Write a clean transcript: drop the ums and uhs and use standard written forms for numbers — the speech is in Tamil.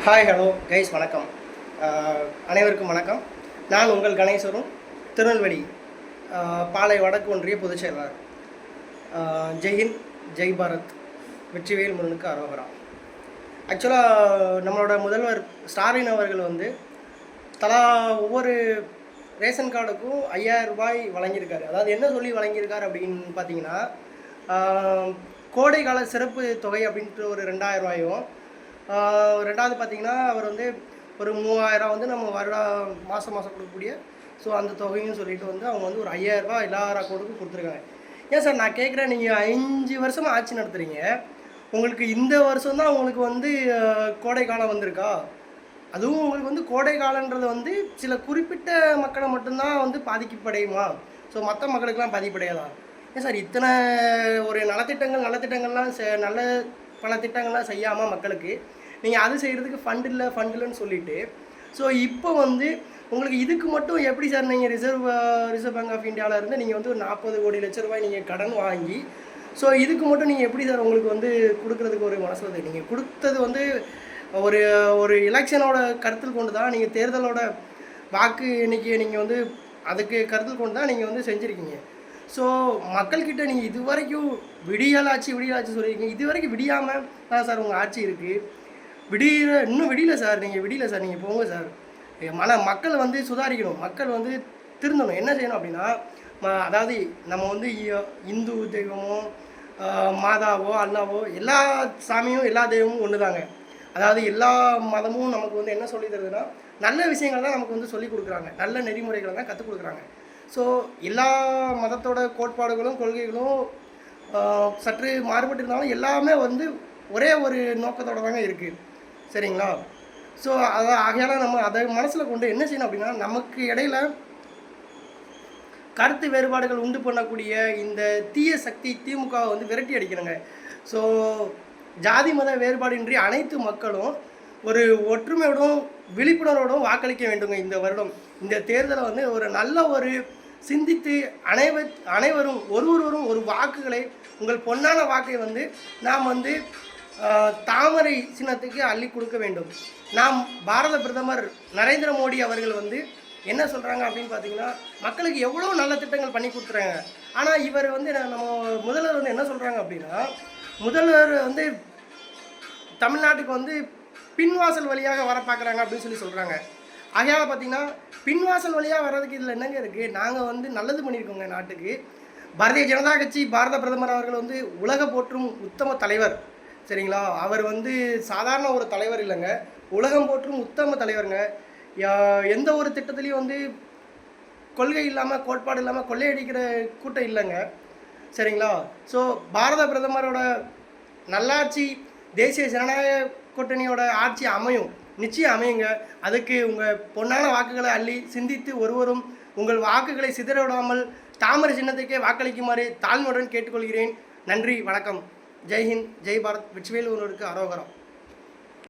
ஹாய் ஹலோ கைஸ் வணக்கம். அனைவருக்கும் வணக்கம். நான் உங்கள் கணேஸ்வரன், திருநெல்வேலி பாளை வடக்கு ஒன்றிய பொதுச் செயலாளர். ஜெய்ஹிந்த், ஜெய் பாரத், வெற்றிவேல் முருகனுக்கு அரோகரா. ஆக்சுவலாக நம்மளோட முதல்வர் ஸ்டாலின் அவர்கள் வந்து தலா ஒவ்வொரு ரேஷன் கார்டுக்கும் 5000 ரூபாய் வழங்கியிருக்காரு. அதாவது என்ன சொல்லி வழங்கியிருக்காரு அப்படின்னு பார்த்தீங்கன்னா, கோடைக்கால சிறப்பு தொகை அப்படின்ட்டு ஒரு 2000 ரூபாயும், ரெண்டாவது பார்த்திங்கன்னா அவர் வந்து ஒரு 3000 வந்து நம்ம மாதம் கொடுக்கக்கூடிய அந்த தொகையும் சொல்லிட்டு வந்து அவங்க வந்து ஒரு 5000 ரூபா எல்லா அக்கௌண்ட்டுக்கும் கொடுத்துருக்காங்க. ஏன் சார் நான் கேட்குறேன், நீங்கள் 5 வருஷமாக ஆட்சி நடத்துகிறீங்க, உங்களுக்கு இந்த வருஷம் தான் உங்களுக்கு வந்து கோடை காலம் வந்திருக்கா? அதுவும் உங்களுக்கு வந்து கோடை காலன்றது வந்து சில குறிப்பிட்ட மக்களை மட்டும்தான் வந்து பாதிக்கப்படையுமா? மற்ற மக்களுக்கெல்லாம் பாதிப்படையாதா? ஏன் சார் இத்தனை ஒரு நலத்திட்டங்கள்லாம் நல்ல பல திட்டங்கள்லாம் செய்யாமல் மக்களுக்கு நீங்கள் அது செய்கிறதுக்கு ஃபண்ட் இல்லைன்னு சொல்லிவிட்டு இப்போ வந்து உங்களுக்கு இதுக்கு மட்டும் எப்படி சார் நீங்கள் ரிசர்வ் பேங்க் ஆஃப் இந்தியாவிலேருந்து நீங்கள் வந்து ஒரு 40 கோடி லட்ச ரூபாய் நீங்கள் கடன் வாங்கி இதுக்கு மட்டும் நீங்கள் எப்படி சார் உங்களுக்கு வந்து கொடுக்குறதுக்கு ஒரு மனசு வந்து நீங்கள் கொடுத்தது வந்து ஒரு ஒரு எலெக்ஷனோட கருத்தில் கொண்டு தான், நீங்கள் தேர்தலோட வாக்கு எண்ணிக்கையை நீங்கள் வந்து அதுக்கு கருத்தில் கொண்டு தான் நீங்கள் வந்து செஞ்சுருக்கீங்க. மக்கள்கிட்ட நீங்கள் இது வரைக்கும் விடியலாச்சு சொல்லியிருக்கீங்க. இது வரைக்கும் விடியாமல் தான் சார் உங்கள் ஆட்சி இருக்குது. இன்னும் விடியல சார், நீங்கள் விடியல சார், நீங்கள் போங்க சார். மக்கள் வந்து சுதாரிக்கணும், மக்கள் வந்து திருந்தணும். என்ன செய்யணும் அப்படின்னா, அதாவது நம்ம வந்து இந்து தெய்வமோ மாதாவோ அண்ணாவோ எல்லா சாமியும் எல்லா தெய்வமும் ஒன்று தாங்க. அதாவது எல்லா மதமும் நமக்கு வந்து என்ன சொல்லி தருதுன்னா, நல்ல விஷயங்கள் தான் நமக்கு வந்து சொல்லிக் கொடுக்குறாங்க, நல்ல நெறிமுறைகளை தான் கற்றுக் கொடுக்குறாங்க. எல்லா மதத்தோட கோட்பாடுகளும் கொள்கைகளும் சற்று மாறுபட்டு இருந்தாலும் எல்லாமே வந்து ஒரே ஒரு நோக்கத்தோடு தாங்க இருக்குது. சரிங்களா? ஆகையால் நம்ம அதை மனசில் கொண்டு என்ன செய்யணும் அப்படின்னா, நமக்கு இடையில கருத்து வேறுபாடுகள் உண்டு பண்ணக்கூடிய இந்த தீய சக்தி திமுகவை வந்து விரட்டி அடிக்கணுங்க. ஜாதி மத வேறுபாடின்றி அனைத்து மக்களும் ஒரு ஒற்றுமையோடும் விழிப்புணர்வோடும் வாக்களிக்க வேண்டுங்க. இந்த வருடம் இந்த தேர்தலை வந்து ஒரு நல்ல ஒரு சிந்தித்து அனைவரும் ஒருவரும் ஒரு வாக்குகளை, உங்கள் பொன்னான வாக்கை வந்து நாம் வந்து தாமரை சின்னத்துக்கு அள்ளி கொடுக்க வேண்டும். நாம் பாரத பிரதமர் நரேந்திர மோடி அவர்கள் வந்து என்ன சொல்கிறாங்க அப்படின்னு பார்த்தீங்கன்னா, மக்களுக்கு எவ்வளோ நல்ல திட்டங்கள் பண்ணி கொடுத்துறாங்க. ஆனால் இவர் வந்து நம்ம முதல்வர் வந்து என்ன சொல்கிறாங்க அப்படின்னா, முதல்வர் வந்து தமிழ்நாட்டுக்கு வந்து பின்வாசல் வழியாக வர பார்க்குறாங்க அப்படின்னு சொல்கிறாங்க. ஆகையால் பார்த்திங்கன்னா, பின்வாசல் வழியாக வர்றதுக்கு இதில் என்னங்க இருக்குது? நாங்கள் வந்து நல்லது பண்ணியிருக்கோங்க நாட்டுக்கு. பாரதிய ஜனதா கட்சி பாரத பிரதமர் அவர்கள் வந்து உலக போற்றும் உத்தம தலைவர். சரிங்களா? அவர் வந்து சாதாரண ஒரு தலைவர் இல்லைங்க, உலகம் போற்றும் உத்தம தலைவருங்க. எந்த ஒரு திட்டத்துலேயும் வந்து கொள்கை இல்லாமல் கோட்பாடு இல்லாமல் கொள்ளையடிக்கிற கூட்டம் இல்லைங்க. சரிங்களா? பாரத பிரதமரோட நல்லாட்சி, தேசிய ஜனநாயக கூட்டணியோட ஆட்சி நிச்சயம் அமையுங்க. அதுக்கு உங்கள் பொன்னான வாக்குகளை அள்ளி சிந்தித்து ஒருவரும் உங்கள் வாக்குகளை சிதற விடாமல் தாமரை சின்னத்துக்கே வாக்களிக்குமாறு தாழ்மையுடன் கேட்டுக்கொள்கிறேன். நன்றி, வணக்கம். ஜெய்ஹிந்த், ஜெய் பாரத், வெற்றிவேல் முருகனுக்கு அரோகரம்.